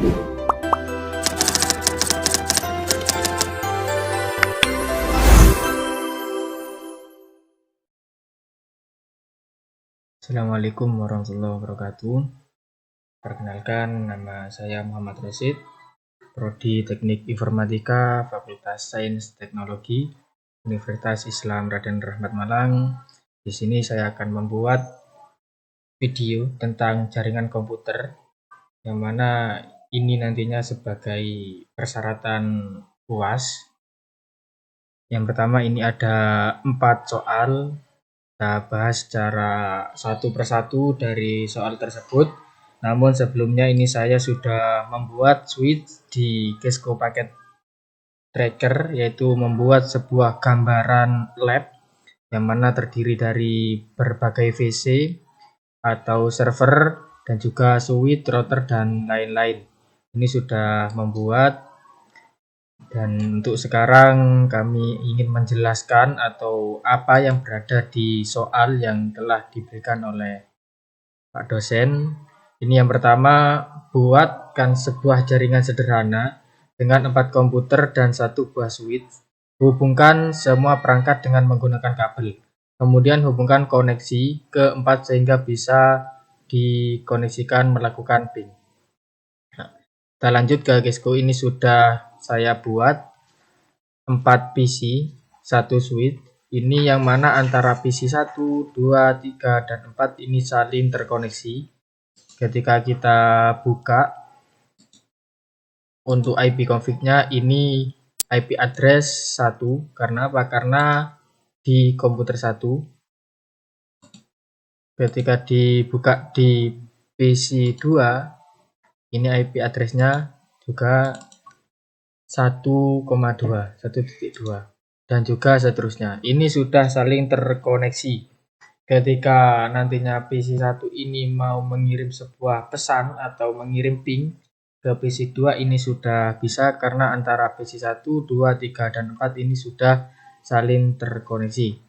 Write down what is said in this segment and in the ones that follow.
Assalamualaikum warahmatullahi wabarakatuh. Perkenalkan, nama saya Muhammad Rosid, Prodi Teknik Informatika, Fakultas Sains Teknologi, Universitas Islam Raden Rahmat Malang. Di sini saya akan membuat video tentang jaringan komputer, yang mana ini nantinya sebagai persyaratan UAS. Yang pertama, ini ada 4 soal. Kita bahas secara satu persatu dari soal tersebut. Namun sebelumnya ini saya sudah membuat switch di Gesco Packet Tracker, yaitu membuat sebuah gambaran lab yang mana terdiri dari berbagai VC atau server dan juga switch, router, dan lain-lain. Ini sudah membuat, dan untuk sekarang kami ingin menjelaskan atau apa yang berada di soal yang telah diberikan oleh Pak dosen. Ini yang pertama, buatkan sebuah jaringan sederhana dengan 4 komputer dan 1 buah switch. Hubungkan semua perangkat dengan menggunakan kabel. Kemudian hubungkan koneksi ke 4 sehingga bisa dikoneksikan melakukan ping. Nah, kita lanjut ke Gesco. Ini sudah saya buat 4 PC, 1 switch. Ini yang mana antara PC 1, 2, 3, dan 4 ini saling terkoneksi. Ketika kita buka untuk IP config-nya, ini IP address 1. Karena apa? Karena di komputer 1. Ketika dibuka di PC 2, ini IP address-nya juga 1,2 dan juga seterusnya. Ini sudah saling terkoneksi. Ketika nantinya PC 1 ini mau mengirim sebuah pesan atau mengirim ping ke PC 2, ini sudah bisa karena antara PC 1, 2, 3, dan 4 ini sudah saling terkoneksi.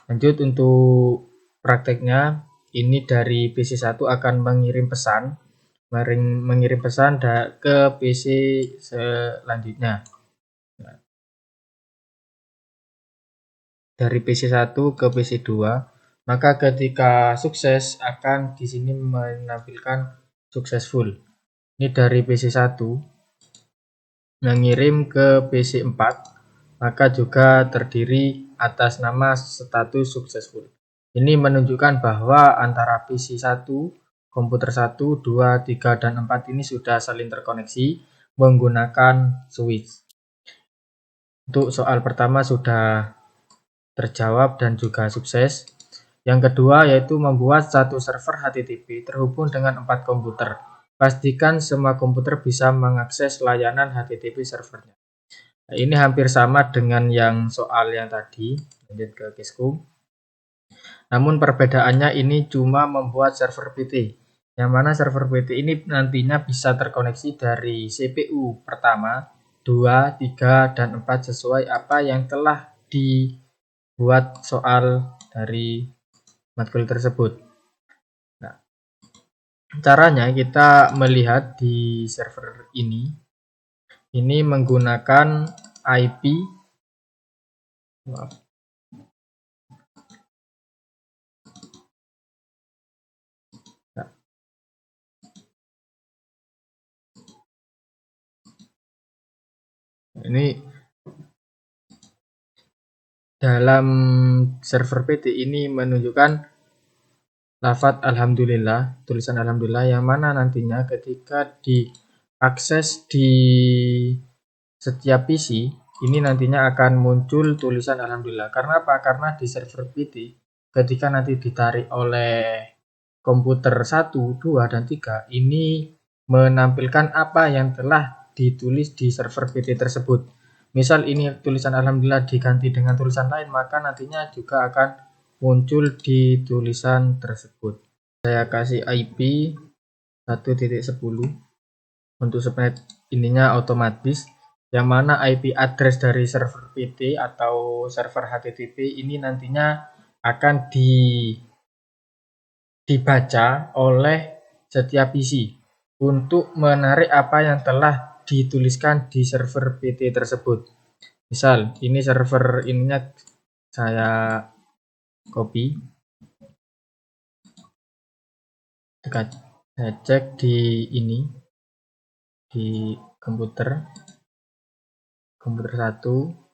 Lanjut untuk prakteknya, ini dari PC 1 akan mengirim pesan ke PC selanjutnya. Dari PC 1 ke PC 2, maka ketika sukses akan di sini menampilkan successful. Ini dari PC 1 mengirim ke PC 4, maka juga terdiri atas nama status successful. Ini menunjukkan bahwa antara PC 1, komputer 1, 2, 3, dan 4 ini sudah saling terkoneksi menggunakan switch. Untuk soal pertama sudah terjawab dan juga sukses. Yang kedua yaitu membuat satu server HTTP terhubung dengan 4 komputer. Pastikan semua komputer bisa mengakses layanan HTTP servernya. Nah, ini hampir sama dengan yang soal yang tadi. Lanjut ke Gesco. Namun perbedaannya ini cuma membuat server PT. Yang mana server PT ini nantinya bisa terkoneksi dari CPU pertama, 2, 3, dan 4 sesuai apa yang telah dibuat soal dari matkul tersebut. Nah, caranya kita melihat di server ini menggunakan IP ini dalam server PT ini menunjukkan lafaz alhamdulillah, tulisan alhamdulillah, yang mana nantinya ketika diakses di setiap PC ini nantinya akan muncul tulisan alhamdulillah. Karena apa? Karena di server PT ketika nanti ditarik oleh komputer 1, 2, dan 3 ini menampilkan apa yang telah ditulis di server PT tersebut. Misal ini tulisan alhamdulillah diganti dengan tulisan lain, maka nantinya juga akan muncul di tulisan tersebut. Saya kasih IP 1.10 untuk supaya ininya otomatis, yang mana IP address dari server PT atau server HTTP ini nantinya akan dibaca oleh setiap PC. untuk menarik apa yang telah dituliskan di server PT tersebut. Misal, ini server ininya saya copy, saya cek di ini, di komputer 1.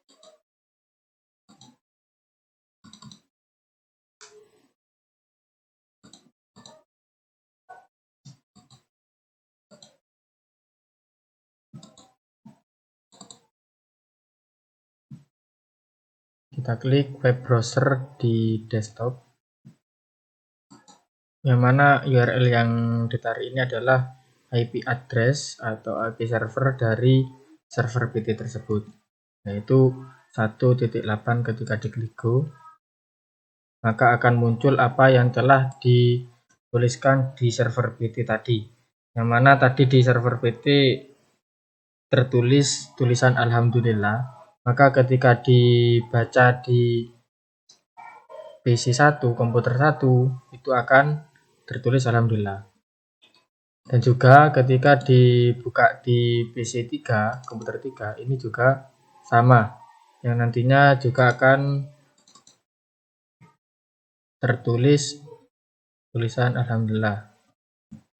Kita klik web browser di desktop, yang mana URL yang ditarik ini adalah IP address atau IP server dari server PT tersebut, yaitu 1.8. Ketika diklik go, maka akan muncul apa yang telah dituliskan di server PT tadi, yang mana tadi di server PT tertulis tulisan alhamdulillah, maka ketika dibaca di PC 1, komputer 1, itu akan tertulis alhamdulillah. Dan juga ketika dibuka di PC 3, komputer 3, ini juga sama, yang nantinya juga akan tertulis tulisan alhamdulillah.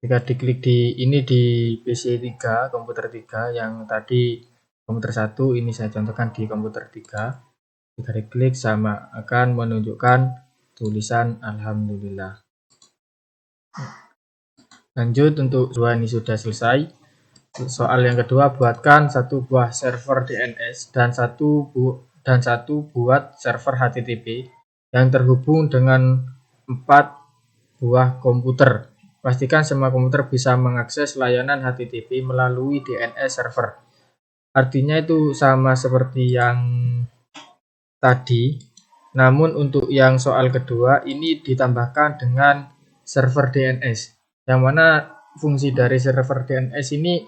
Jika diklik di ini di PC 3, komputer 3, yang tadi komputer 1, ini saya contohkan di komputer 3. Jika diklik sama, akan menunjukkan tulisan alhamdulillah. Lanjut, untuk dua ini sudah selesai. Soal yang kedua, buatkan satu buah server DNS dan satu buat server HTTP yang terhubung dengan 4 buah komputer. Pastikan semua komputer bisa mengakses layanan HTTP melalui DNS server. Artinya itu sama seperti yang tadi, namun untuk yang soal kedua ini ditambahkan dengan server DNS, yang mana fungsi dari server DNS ini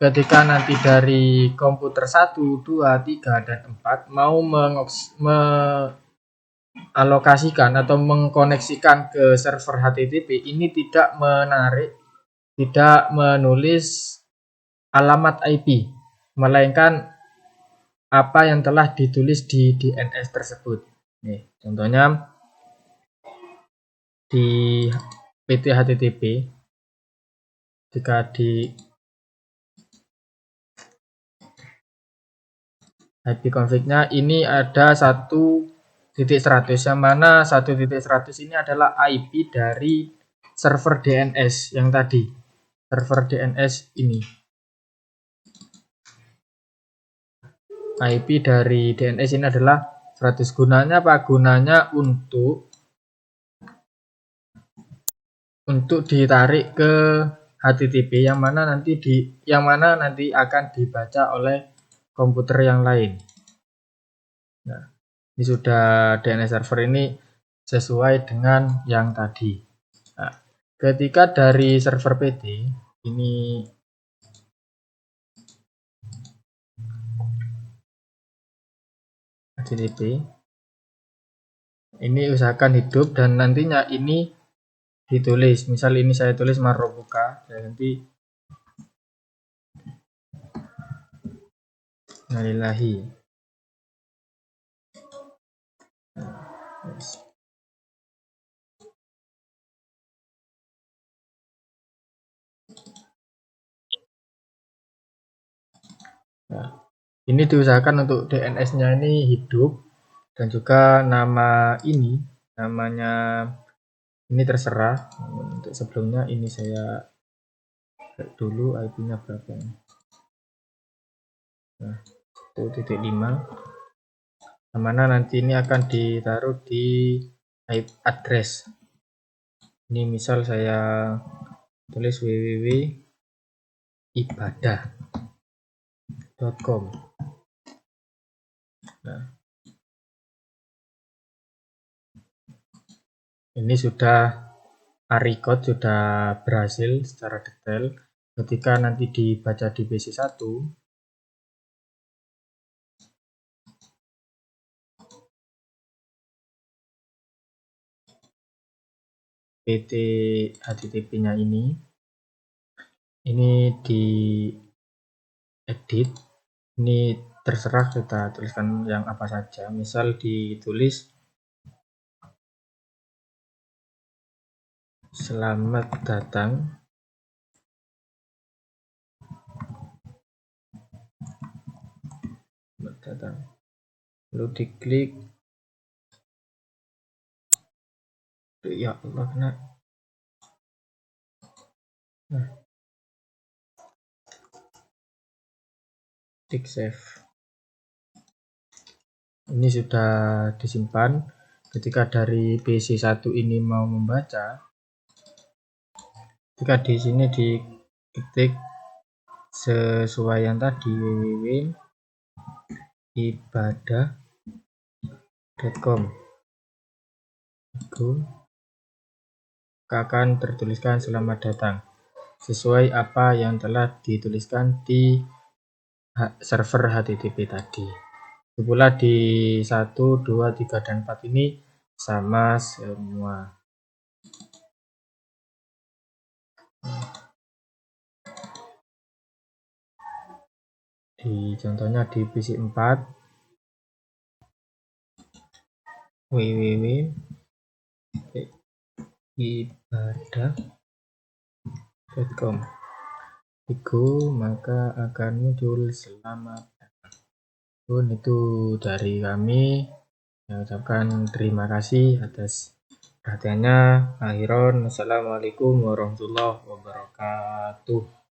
ketika nanti dari komputer 1, 2, 3, dan 4 mau mengalokasikan atau mengkoneksikan ke server HTTP, ini tidak menulis alamat IP, melainkan apa yang telah ditulis di DNS tersebut. Nih, contohnya di PT HTTP, jika di IP config-nya ini ada 1.100, yang mana 1.100 ini adalah IP dari server DNS yang tadi. Server DNS ini. IP dari DNS ini adalah 100. Gunanya apa? Gunanya untuk ditarik ke HTTP yang mana nanti akan dibaca oleh komputer yang lain. Nah, ini sudah DNS server ini sesuai dengan yang tadi. Nah, ketika dari server PT ini HTTP, ini usahakan hidup dan nantinya ini ditulis. Misal ini saya tulis Marobuka, dan nanti Nalilahi. Nah, ini diusahakan untuk DNS-nya ini hidup, dan juga namanya ini terserah. Untuk sebelumnya ini saya cek dulu IP-nya berapa. Nah, 1.5, mana nanti ini akan ditaruh di IP address. Ini misal saya tulis www.ibadah.com. Nah, ini sudah record, sudah berhasil secara detail. Ketika nanti dibaca di PC 1, PT HTTP-nya ini ini di edit, ini terserah kita tuliskan yang apa saja. Misal ditulis selamat datang, lalu diklik. Ya Allah, kena. Nah, klik save. Ini sudah disimpan. Ketika dari PC1 ini mau membaca, ketika di sini diketik sesuai yang tadi, www.ibadah.com, itu akan tertuliskan selamat datang sesuai apa yang telah dituliskan di server HTTP tadi. Itu pula di 1, 2, 3, dan 4 ini sama semua. Di contohnya di PC4, www.ibadah.com, itu maka akan muncul selamat datang. Itu dari kami. Saya ucapkan terima kasih atas perhatiannya. Akhiron, wassalamualaikum warahmatullahi wabarakatuh.